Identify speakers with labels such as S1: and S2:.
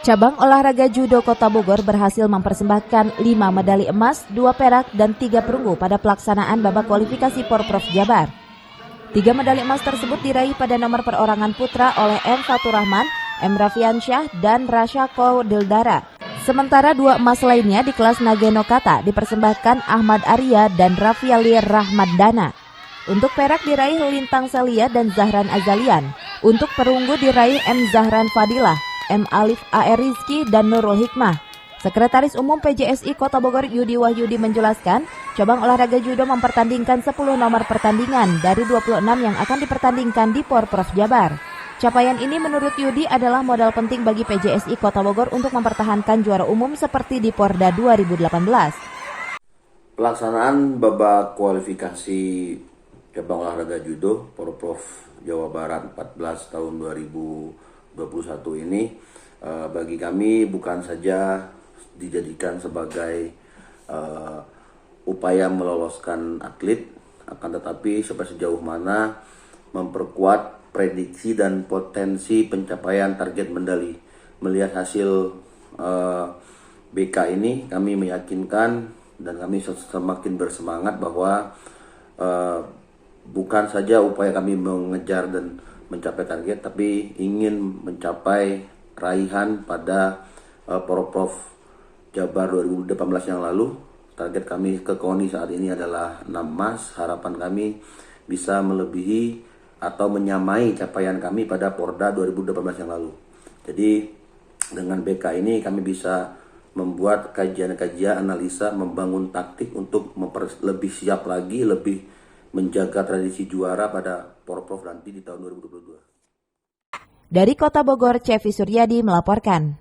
S1: Cabang olahraga judo Kota Bogor berhasil mempersembahkan 5 medali emas, 2 perak, dan 3 perunggu pada pelaksanaan babak kualifikasi Porprov Jabar. 3 medali emas tersebut diraih pada nomor perorangan putra oleh M. Fatur Rahman, M. Rafiansyah, dan Rasyako Dildara. Sementara 2 emas lainnya di kelas Nageno Kata dipersembahkan Ahmad Arya dan Raffiali Rahmadana. Untuk perak diraih Lintang Selia dan Zahran Azalian. Untuk perunggu diraih M. Zahran Fadilah, M. Alif A.R. Rizky, dan Nurul Hikmah. Sekretaris Umum PJSI Kota Bogor Yudi Wahyudi menjelaskan, cabang olahraga judo mempertandingkan 10 nomor pertandingan dari 26 yang akan dipertandingkan di Porprov Jabar. Capaian ini menurut Yudi adalah modal penting bagi PJSI Kota Bogor untuk mempertahankan juara umum seperti di Porda 2018.
S2: Pelaksanaan babak kualifikasi cabang olahraga judo Porprov Jawa Barat 14 tahun 2021 ini bagi kami bukan saja dijadikan sebagai upaya meloloskan atlet, akan tetapi sampai sejauh mana memperkuat prediksi dan potensi pencapaian target medali. Melihat hasil BK ini, kami meyakinkan dan kami semakin bersemangat bahwa bukan saja upaya kami mengejar dan mencapai target, tapi ingin mencapai raihan pada Porprov Jabar 2018 yang lalu. Target kami ke KONI saat ini adalah 6 emas. Harapan kami bisa melebihi atau menyamai capaian kami pada Porda 2018 yang lalu. Jadi dengan BK ini kami bisa membuat kajian-kajian, analisa, membangun taktik untuk lebih siap lagi, lebih menjaga tradisi juara pada Porprov nanti di tahun 2022.
S1: Dari Kota Bogor, Cevi Suryadi melaporkan.